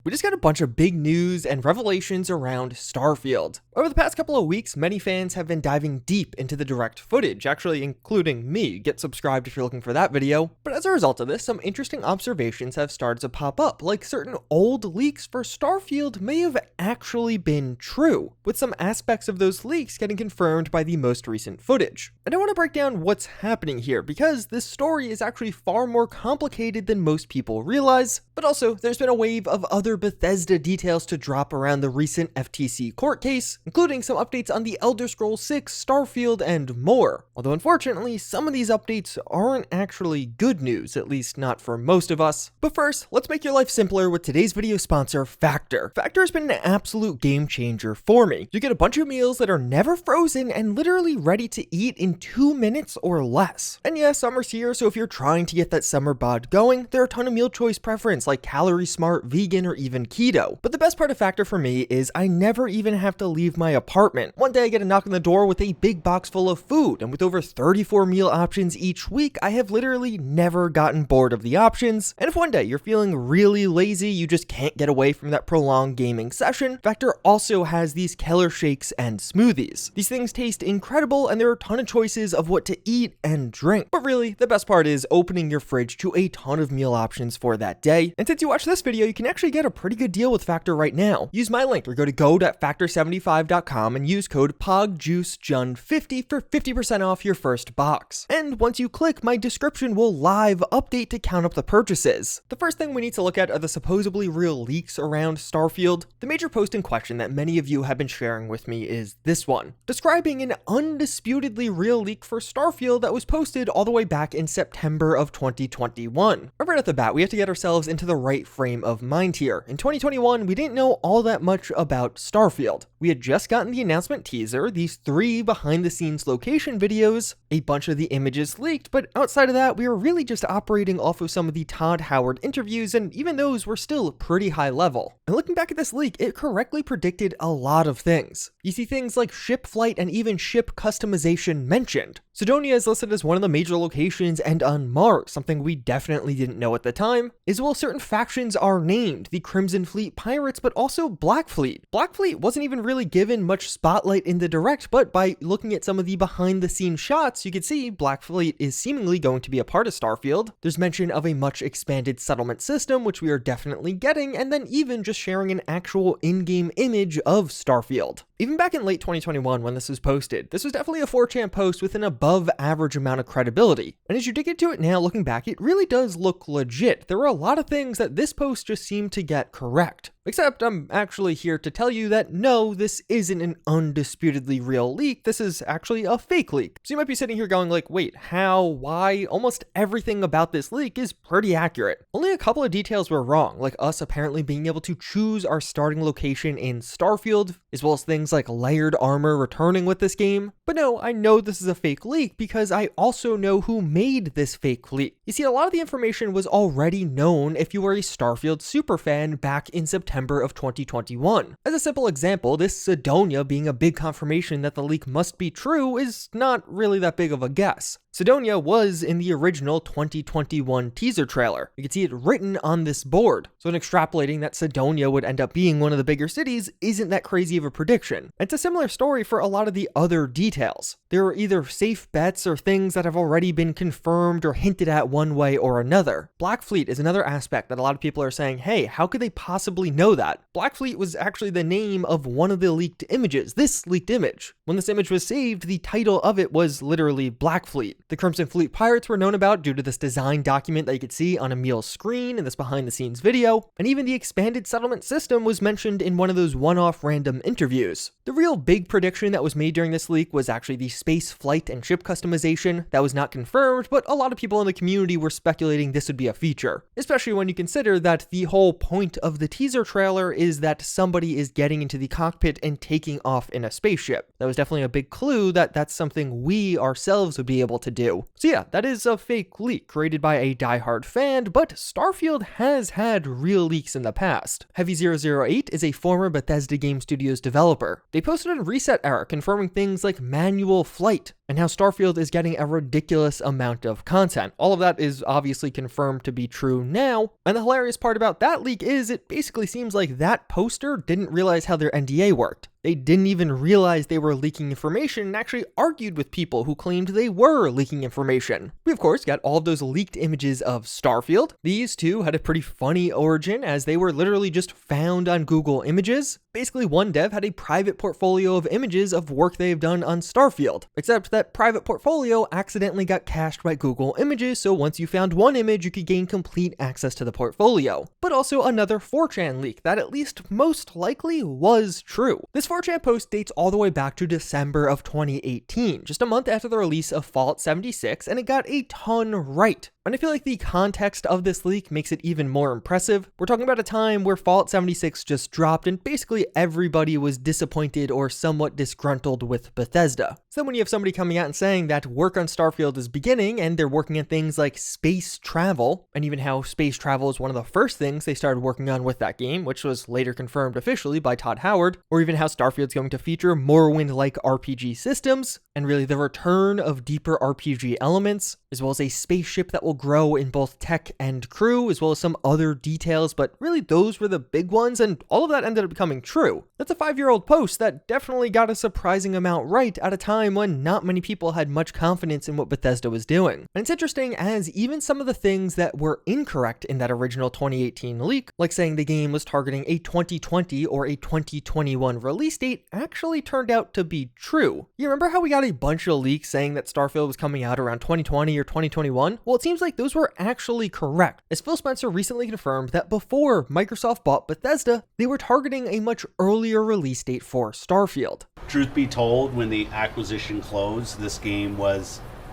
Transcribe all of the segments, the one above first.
We just got a bunch of big news and revelations around Starfield. Over the past couple of weeks, many fans have been diving deep into the direct footage, actually including me. Get subscribed if you're looking for that video. But as a result of this, some interesting observations have started to pop up, like certain old leaks for Starfield may have actually been true, with some aspects of those leaks getting confirmed by the most recent footage. And I want to break down what's happening here, because this story is actually far more complicated than most people realize, but also there's been a wave of other Bethesda details to drop around the recent FTC court case, including some updates on the Elder Scrolls 6, Starfield, and more. Although unfortunately, some of these updates aren't actually good news, at least not for most of us. But first, let's make your life simpler with today's video sponsor, Factor. Factor has been an absolute game changer for me. You get a bunch of meals that are never frozen and literally ready to eat in 2 minutes or less. And yeah, summer's here, so if you're trying to get that summer bod going, there are a ton of meal choice preference like calorie smart, vegan, or even keto. But the best part of Factor for me is I never even have to leave my apartment. One day I get a knock on the door with a big box full of food, and with over 34 meal options each week, I have literally never gotten bored of the options. And if one day you're feeling really lazy, you just can't get away from that prolonged gaming session, Factor also has these killer shakes and smoothies. These things taste incredible, and there are a ton of choices of what to eat and drink. But really, the best part is opening your fridge to a ton of meal options for that day. And since you watch this video, you can actually get a pretty good deal with Factor right now. Use my link or go to go.factor75.com and use code POGJUICEJUN50 for 50% off your first box. And once you click, my description will live update to count up the purchases. The first thing we need to look at are the supposedly real leaks around Starfield. The major post in question that many of you have been sharing with me is this one, describing an undisputedly real leak for Starfield that was posted all the way back in September of 2021. Right at the bat, we have to get ourselves into the right frame of mind here. In 2021, we didn't know all that much about Starfield. We had just gotten the announcement teaser, these 3 behind-the-scenes location videos, a bunch of the images leaked, but outside of that, we were really just operating off of some of the Todd Howard interviews, and even those were still pretty high level. And looking back at this leak, it correctly predicted a lot of things. You see things like ship flight and even ship customization mentioned. Cydonia is listed as one of the major locations and on Mars, something we definitely didn't know at the time, as well as certain factions are named, the Crimson Fleet Pirates, but also Black Fleet. Black Fleet wasn't even really given much spotlight in the direct, but by looking at some of the behind-the-scenes shots, you can see Black Fleet is seemingly going to be a part of Starfield. There's mention of a much expanded settlement system, which we are definitely getting, and then even just sharing an actual in-game image of Starfield. Even back in late 2021 when this was posted, this was definitely a 4chan post with an above average amount of credibility. And as you dig into it now looking back, it really does look legit. There were a lot of things that this post just seemed to get correct. Except I'm actually here to tell you that no, this isn't an undisputedly real leak, this is actually a fake leak. So you might be sitting here going like, wait, how, why? Almost everything about this leak is pretty accurate. Only a couple of details were wrong, like us apparently being able to choose our starting location in Starfield, as well as things like layered armor returning with this game. But no, I know this is a fake leak because I also know who made this fake leak. You see, a lot of the information was already known if you were a Starfield superfan back in September of 2021. As a simple example, this Cydonia being a big confirmation that the leak must be true is not really that big of a guess. Cydonia was in the original 2021 teaser trailer. You can see it written on this board. So in extrapolating that Cydonia would end up being one of the bigger cities isn't that crazy of a prediction. It's a similar story for a lot of the other details. There are either safe bets or things that have already been confirmed or hinted at one way or another. Black Fleet is another aspect that a lot of people are saying, hey, how could they possibly know that? Black Fleet was actually the name of one of the leaked images, this leaked image. When this image was saved, the title of it was literally Black Fleet. The Crimson Fleet Pirates were known about due to this design document that you could see on Emil's screen in this behind-the-scenes video, and even the expanded settlement system was mentioned in one of those one-off random interviews. The real big prediction that was made during this leak was actually the space flight and ship customization. That was not confirmed, but a lot of people in the community were speculating this would be a feature, especially when you consider that the whole point of the teaser trailer is that somebody is getting into the cockpit and taking off in a spaceship. That was definitely a big clue that that's something we ourselves would be able to do. So yeah, that is a fake leak created by a diehard fan, but Starfield has had real leaks in the past. Heavy008 is a former Bethesda Game Studios developer. They posted a reset error confirming things like manual flight. and how Starfield is getting a ridiculous amount of content. All of that is obviously confirmed to be true now, and the hilarious part about that leak is it basically seems like that poster didn't realize how their NDA worked. They didn't even realize they were leaking information and actually argued with people who claimed they were leaking information. We of course got all of those leaked images of Starfield. These two had a pretty funny origin as they were literally just found on Google Images. Basically, one dev had a private portfolio of images of work they've done on Starfield, except that private portfolio accidentally got cached by Google Images, so once you found one image, you could gain complete access to the portfolio. But also another 4chan leak that at least most likely was true. This 4chan post dates all the way back to December of 2018, just a month after the release of Fallout 76, and it got a ton right. And I feel like the context of this leak makes it even more impressive. We're talking about a time where Fallout 76 just dropped and basically everybody was disappointed or somewhat disgruntled with Bethesda. So then when you have somebody coming out and saying that work on Starfield is beginning and they're working on things like space travel, and even how space travel is one of the first things they started working on with that game, which was later confirmed officially by Todd Howard, or even how Starfield's going to feature Morrowind-like RPG systems, and really the return of deeper RPG elements, as well as a spaceship that will grow in both tech and crew, as well as some other details, but really those were the big ones, and all of that ended up becoming true. That's a 5-year-old post that definitely got a surprising amount right at a time when not many people had much confidence in what Bethesda was doing. And it's interesting as even some of the things that were incorrect in that original 2018 leak, like saying the game was targeting a 2020 or a 2021 release date, actually turned out to be true. You remember how we got a bunch of leaks saying that Starfield was coming out around 2020 or 2021? Well, it seems like those were actually correct, as Phil Spencer recently confirmed that before Microsoft bought Bethesda, they were targeting a much earlier release date for Starfield. Truth be told, when the acquisition closed, this game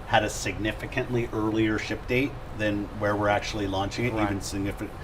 had a significantly earlier ship date than where we're actually launching it, right. Even significantly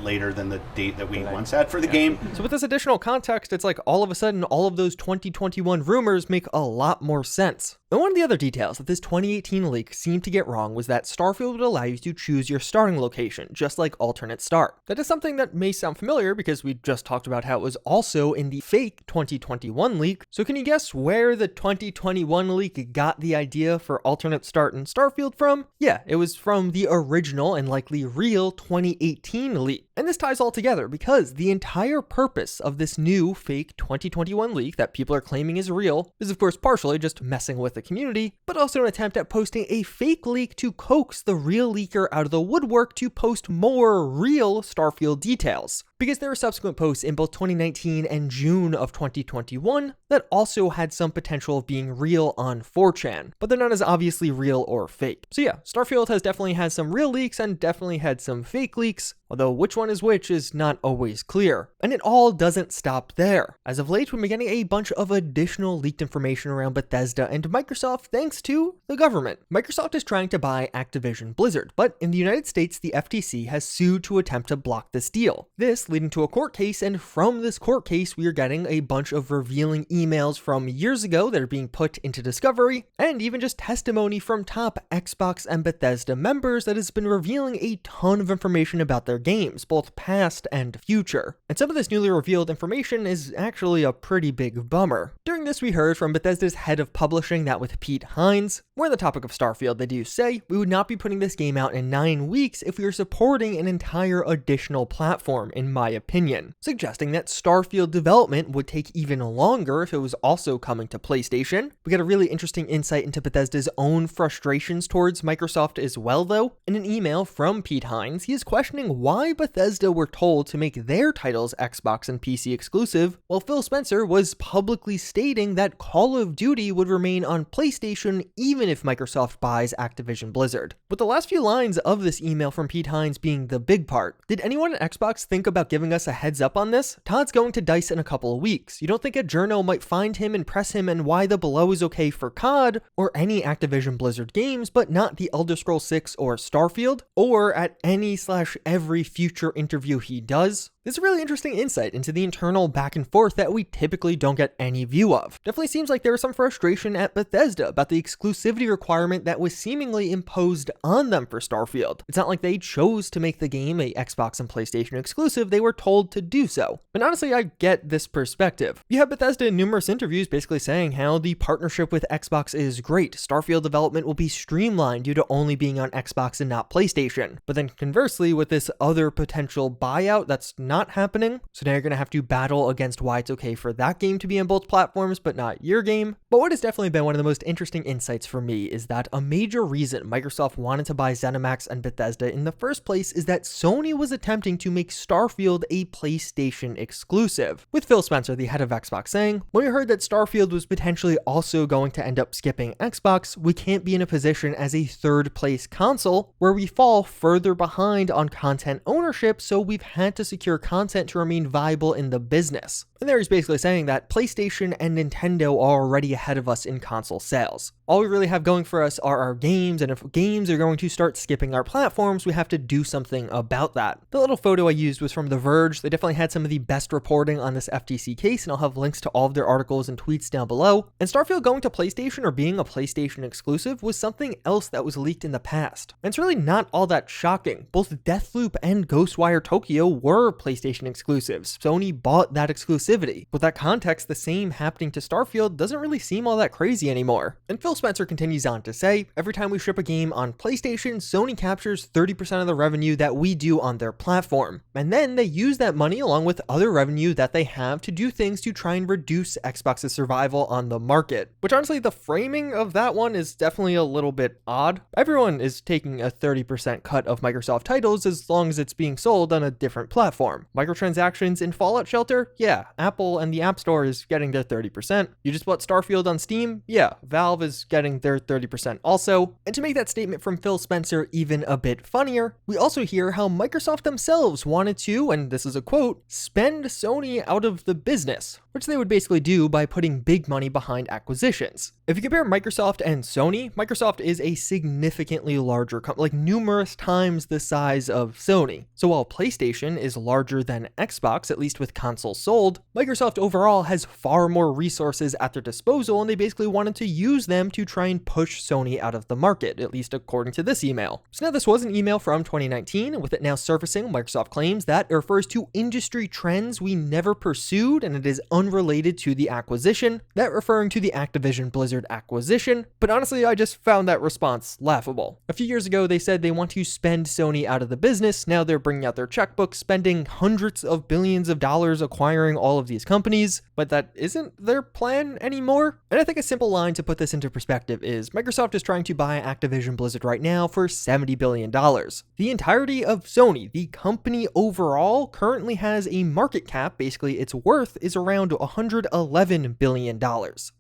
later than the date that we once had for the game. So with this additional context, it's like all of a sudden all of those 2021 rumors make a lot more sense. And one of the other details that this 2018 leak seemed to get wrong was that Starfield would allow you to choose your starting location, just like alternate start. That is something that may sound familiar because we just talked about how it was also in the fake 2021 leak. So can you guess where the 2021 leak got the idea for alternate start in Starfield from? Yeah, it was from the original and likely real 2018 leak. And this ties all together because the entire purpose of this new fake 2021 leak that people are claiming is real is of course partially just messing with the community, but also an attempt at posting a fake leak to coax the real leaker out of the woodwork to post more real Starfield details. Because there were subsequent posts in both 2019 and June of 2021 that also had some potential of being real on 4chan, but they're not as obviously real or fake. So yeah, Starfield has definitely had some real leaks and definitely had some fake leaks, although which one is which is not always clear. And it all doesn't stop there. As of late, we've been getting a bunch of additional leaked information around Bethesda and Microsoft thanks to the government. Microsoft is trying to buy Activision Blizzard, but in the United States, the FTC has sued to attempt to block this deal. This leading to a court case, and from this court case, we are getting a bunch of revealing emails from years ago that are being put into discovery, and even just testimony from top Xbox and Bethesda members that has been revealing a ton of information about their games, both past and future. And some of this newly revealed information is actually a pretty big bummer. During this, we heard from Bethesda's head of publishing that with Pete Hines, more on the topic of Starfield, they do say, we would not be putting this game out in 9 weeks if we were supporting an entire additional platform, in my opinion, suggesting that Starfield development would take even longer if it was also coming to PlayStation. We got a really interesting insight into Bethesda's own frustrations towards Microsoft as well, though. In an email from Pete Hines, he is questioning why Bethesda were told to make their titles Xbox and PC exclusive, while Phil Spencer was publicly stating that Call of Duty would remain on PlayStation even if Microsoft buys Activision Blizzard. With the last few lines of this email from Pete Hines being the big part, did anyone at Xbox think about giving us a heads up on this? Todd's going to DICE in a couple of weeks. You don't think a journo might find him and press him and why the below is okay for COD or any Activision Blizzard games, but not the Elder Scrolls 6 or Starfield, or at any/every future interview he does? This is a really interesting insight into the internal back and forth that we typically don't get any view of. Definitely seems like there was some frustration at Bethesda about the exclusivity requirement that was seemingly imposed on them for Starfield. It's not like they chose to make the game a Xbox and PlayStation exclusive, they were told to do so. And honestly, I get this perspective. You have Bethesda in numerous interviews basically saying how the partnership with Xbox is great. Starfield development will be streamlined due to only being on Xbox and not PlayStation. But then conversely, with this other potential buyout that's not happening, so now you're going to have to battle against why it's okay for that game to be on both platforms but not your game. But what has definitely been one of the most interesting insights for me is that a major reason Microsoft wanted to buy ZeniMax and Bethesda in the first place is that Sony was attempting to make Starfield a PlayStation exclusive, with Phil Spencer, the head of Xbox, saying, "When we heard that Starfield was potentially also going to end up skipping Xbox, we can't be in a position as a third place console where we fall further behind on content ownership, so we've had to secure content to remain viable in the business." And there he's basically saying that PlayStation and Nintendo are already ahead of us in console sales. All we really have going for us are our games, and if games are going to start skipping our platforms, we have to do something about that. The little photo I used was from The Verge. They definitely had some of the best reporting on this FTC case, and I'll have links to all of their articles and tweets down below. And Starfield going to PlayStation or being a PlayStation exclusive was something else that was leaked in the past. And it's really not all that shocking. Both Deathloop and Ghostwire Tokyo were PlayStation exclusives. Sony bought that exclusivity. With that context, the same happening to Starfield doesn't really seem all that crazy anymore. And Phil Spencer continues on to say, "Every time we ship a game on PlayStation, Sony captures 30% of the revenue that we do on their platform. And then they use that money along with other revenue that they have to do things to try and reduce Xbox's survival on the market." Which honestly, the framing of that one is definitely a little bit odd. Everyone is taking a 30% cut of Microsoft titles as long as it's being sold on a different platform. Microtransactions in Fallout Shelter? Yeah, Apple and the App Store is getting their 30%. You just bought Starfield on Steam? Yeah, Valve is getting their 30% also. And to make that statement from Phil Spencer even a bit funnier, we also hear how Microsoft themselves wanted to, and this is a quote, "spend Sony out of the business," which they would basically do by putting big money behind acquisitions. If you compare Microsoft and Sony, Microsoft is a significantly larger company, like numerous times the size of Sony. So while PlayStation is larger than Xbox, at least with consoles sold, Microsoft overall has far more resources at their disposal, and they basically wanted to use them to try and push Sony out of the market, at least according to this email. So now this was an email from 2019, and with it now surfacing, Microsoft claims that it refers to industry trends we never pursued, and it is unrelated to the acquisition, that referring to the Activision Blizzard acquisition. But honestly, I just found that response laughable. A few years ago, they said they want to spend Sony out of the business. Now they're bringing out their checkbook, spending hundreds of billions of dollars acquiring all of these companies, but that isn't their plan anymore. And I think a simple line to put this into perspective is Microsoft is trying to buy Activision Blizzard right now for $70 billion. The entirety of Sony, the company overall, currently has a market cap, basically its worth is around $111 billion.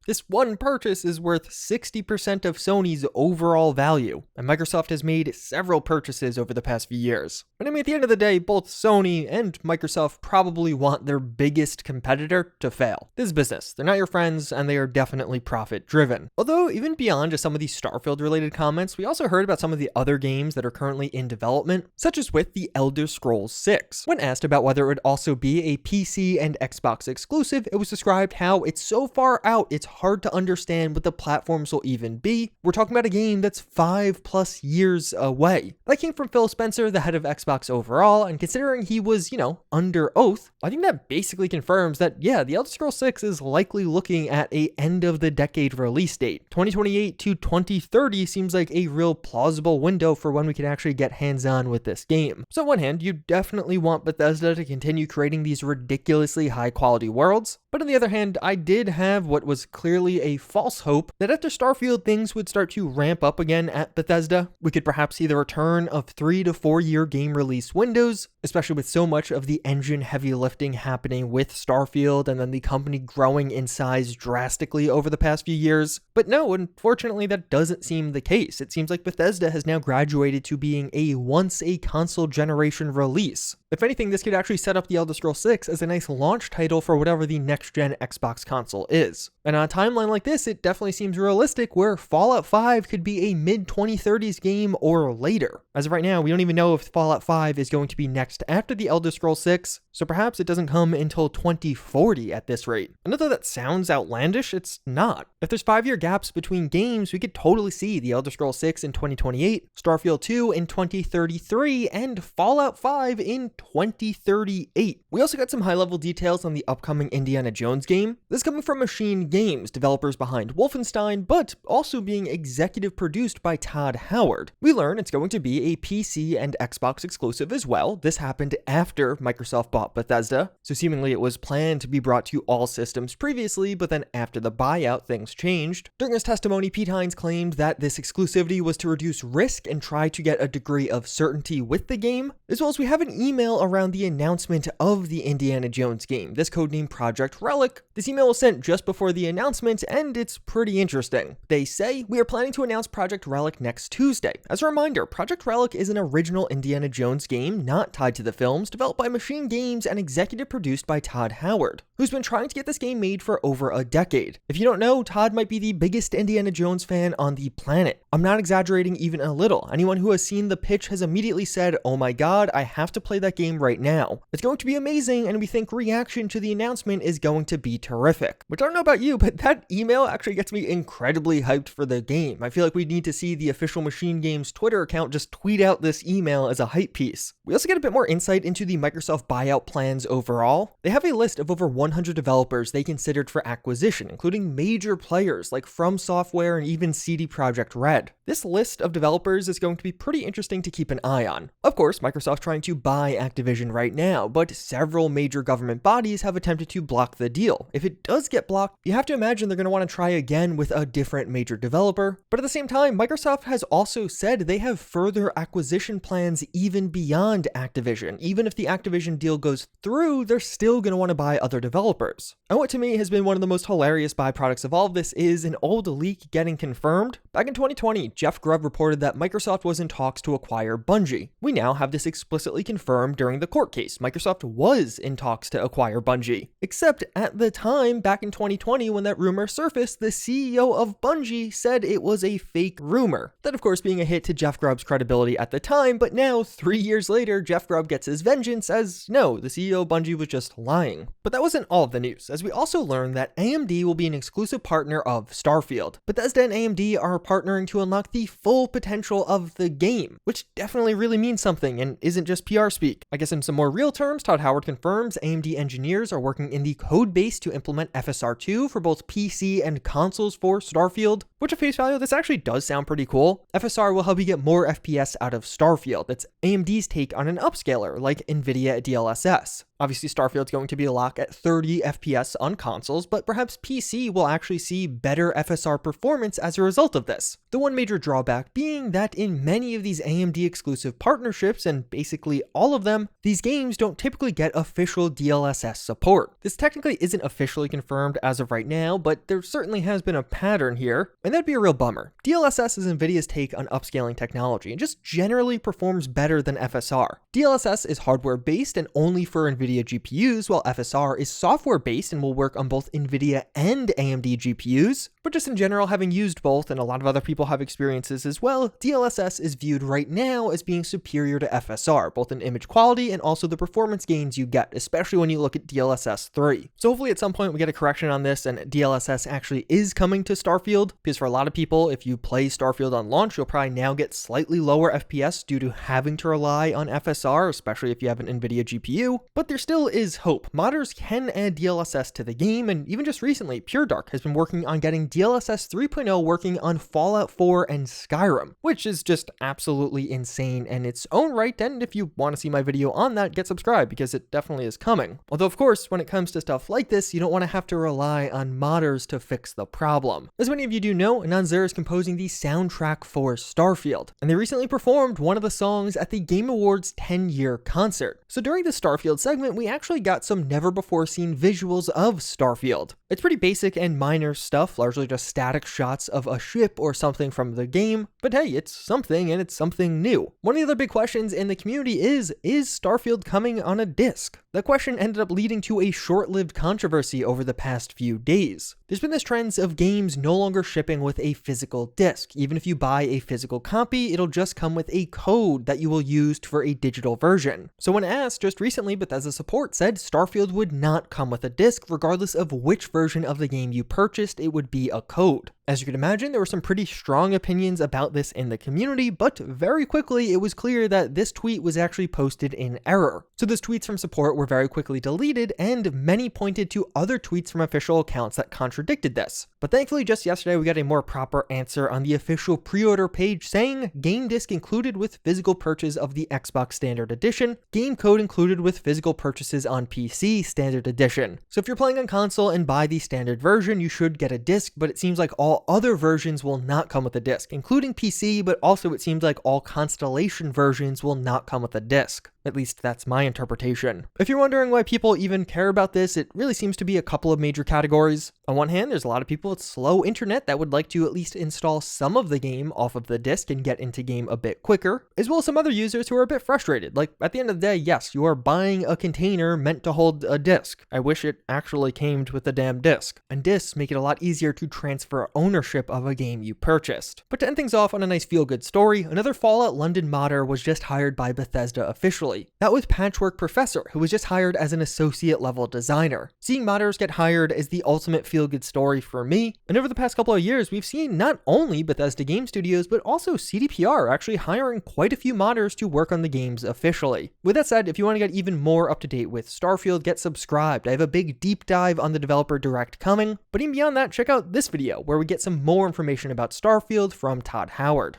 This one purchase is worth 60% of Sony's overall value, and Microsoft has made several purchases over the past few years. But I mean, at the end of the day, both Sony and Microsoft probably want their biggest competitor to fail. This is business. They're not your friends, and they are definitely profit-driven. Although, even beyond just some of these Starfield-related comments, we also heard about some of the other games that are currently in development, such as with The Elder Scrolls 6. When asked about whether it would also be a PC and Xbox exclusive, it was described how it's so far out, it's hard to understand what the platforms will even be. We're talking about a game that's 5+ years away. That came from Phil Spencer, the head of Xbox overall, and considering he was, under oath, I think that basically confirms that, yeah, The Elder Scrolls 6 is likely looking at a end of the decade release date. 2028 to 2030 seems like a real plausible window for when we can actually get hands-on with this game. So on one hand, you definitely want Bethesda to continue creating these ridiculously high-quality worlds, but on the other hand, I did have what was clearly a false hope that after Starfield, things would start to ramp up again at Bethesda. We could perhaps see the return of 3 to 4 year game release windows, especially with so much of the engine heavy lifting happening with Starfield and then the company growing in size drastically over the past few years. But no, unfortunately, that doesn't seem the case. It seems like Bethesda has now graduated to being a once a console generation release. If anything, this could actually set up The Elder Scrolls 6 as a nice launch title for whatever the next-gen Xbox console is. And on a timeline like this, it definitely seems realistic where Fallout 5 could be a mid-2030s game or later. As of right now, we don't even know if Fallout 5 is going to be next after The Elder Scrolls 6, so perhaps it doesn't come until 2040 at this rate. And although that sounds outlandish, it's not. If there's 5-year gaps between games, we could totally see The Elder Scrolls 6 in 2028, Starfield 2 in 2033, and Fallout 5 in 2038. We also got some high-level details on the upcoming Indiana Jones game. This is coming from Machine Games, developers behind Wolfenstein, but also being executive produced by Todd Howard. We learn it's going to be a PC and Xbox exclusive as well. This happened after Microsoft bought Bethesda, so seemingly it was planned to be brought to all systems previously, but then after the buyout, things changed. During his testimony, Pete Hines claimed that this exclusivity was to reduce risk and try to get a degree of certainty with the game, as well as we have an email around the announcement of the Indiana Jones game, this codenamed Project Relic. This email was sent just before the announcement, and it's pretty interesting. They say, "We are planning to announce Project Relic next Tuesday. As a reminder, Project Relic is an original Indiana Jones game not tied to the films, developed by Machine Games and executive produced by Todd Howard, who's been trying to get this game made for over a decade. If you don't know, Todd might be the biggest Indiana Jones fan on the planet. I'm not exaggerating even a little. Anyone who has seen the pitch has immediately said, oh my god, I have to play that game right now. It's going to be amazing, and we think reaction to the announcement is going to be terrific." Which I don't know about you, but that email actually gets me incredibly hyped for the game. I feel like we need to see the official Machine Games Twitter account just tweet out this email as a hype piece. We also get a bit more insight into the Microsoft buyout plans overall. They have a list of over 100 developers they considered for acquisition, including major players like From Software and even CD Projekt Red. This list of developers is going to be pretty interesting to keep an eye on. Of course, Microsoft's trying to buy Activision right now, but several major government bodies have attempted to block the deal. If it does get blocked, you have to imagine they're going to want to try again with a different major developer. But at the same time, Microsoft has also said they have further acquisition plans even beyond Activision. Even if the Activision deal goes through, they're still going to want to buy other developers. And what to me has been one of the most hilarious byproducts of all of this is an old leak getting confirmed. Back in 2020, Jeff Grubb reported that Microsoft was in talks to acquire Bungie. We now have this explicitly confirmed during the court case. Microsoft was in talks to acquire Bungie. Except at the time, back in 2020, when that rumor surfaced, the CEO of Bungie said it was a fake rumor. That, of course, being a hit to Jeff Grubb's credibility at the time, but now, 3 years later, Jeff Grubb gets his vengeance as, no, the CEO of Bungie was just lying. But that wasn't all of the news, as we also learned that AMD will be an exclusive partner of Starfield. Bethesda and AMD are partnering to unlock the full potential of the game, which definitely really means something and isn't just PR speak. I guess in some more real terms, Todd Howard confirms AMD engineers are working in the code base to implement FSR2 for both PC and consoles for Starfield, which at face value, this actually does sound pretty cool. FSR will help you get more FPS out of Starfield. It's AMD's take on an upscaler like NVIDIA DLSS. Obviously, Starfield's going to be a lock at 30 FPS on consoles, but perhaps PC will actually see better FSR performance as a result of this. The one major drawback being that in many of these AMD exclusive partnerships, and basically all of them, these games don't typically get official DLSS support. This technically isn't officially confirmed as of right now, but there certainly has been a pattern here, and that'd be a real bummer. DLSS is NVIDIA's take on upscaling technology and just generally performs better than FSR. DLSS is hardware-based and only for NVIDIA GPUs, while FSR is software-based and will work on both NVIDIA and AMD GPUs. But just in general, having used both, and a lot of other people have experiences as well, DLSS is viewed right now as being superior to FSR, both in image quality and also the performance gains you get, especially when you look at DLSS 3. So hopefully at some point we get a correction on this and DLSS actually is coming to Starfield, because for a lot of people, if you play Starfield on launch, you'll probably now get slightly lower FPS due to having to rely on FSR, especially if you have an NVIDIA GPU, but there still is hope. Modders can add DLSS to the game, and even just recently, Pure Dark has been working on getting DLSS 3.0 working on Fallout 4 and Skyrim, which is just absolutely insane in its own right, and if you want to see my video on that, get subscribed, because it definitely is coming. Although, of course, when it comes to stuff like this, you don't want to have to rely on modders to fix the problem. As many of you do know, Anand Zur is composing the soundtrack for Starfield, and they recently performed one of the songs at the Game Awards 10-year concert. So during the Starfield segment, moment, we actually got some never-before-seen visuals of Starfield. It's pretty basic and minor stuff, largely just static shots of a ship or something from the game, but hey, it's something and it's something new. One of the other big questions in the community is Starfield coming on a disc? That question ended up leading to a short-lived controversy over the past few days. There's been this trend of games no longer shipping with a physical disc. Even if you buy a physical copy, it'll just come with a code that you will use for a digital version. So when asked just recently, Bethesda support said Starfield would not come with a disc regardless of which version of the game you purchased, it would be a code. As you can imagine, there were some pretty strong opinions about this in the community, but very quickly it was clear that this tweet was actually posted in error. So those tweets from support were very quickly deleted, and many pointed to other tweets from official accounts that contradicted this. But thankfully, just yesterday we got a more proper answer on the official pre-order page saying game disc included with physical purchase of the Xbox Standard Edition, game code included with physical purchases on PC Standard Edition. So if you're playing on console and buy the standard version, you should get a disc, but it seems like all other versions will not come with a disc, including PC, but also it seems like all Constellation versions will not come with a disc. At least that's my interpretation. If you're wondering why people even care about this, it really seems to be a couple of major categories. On one hand, there's a lot of people with slow internet that would like to at least install some of the game off of the disc and get into game a bit quicker, as well as some other users who are a bit frustrated. Like, at the end of the day, yes, you are buying a container meant to hold a disc. I wish it actually came with a damn disc. And discs make it a lot easier to transfer ownership of a game you purchased. But to end things off on a nice feel-good story, another Fallout London modder was just hired by Bethesda officially. That was Patchwork Professor, who was just hired as an associate level designer. Seeing modders get hired is the ultimate feel-good story for me, and over the past couple of years, we've seen not only Bethesda game studios, but also CDPR actually hiring quite a few modders to work on the games officially. With that said, if you want to get even more up to date with Starfield, get subscribed. I have a big deep dive on the developer direct coming, but even beyond that, check out this video where we get some more information about Starfield from Todd Howard.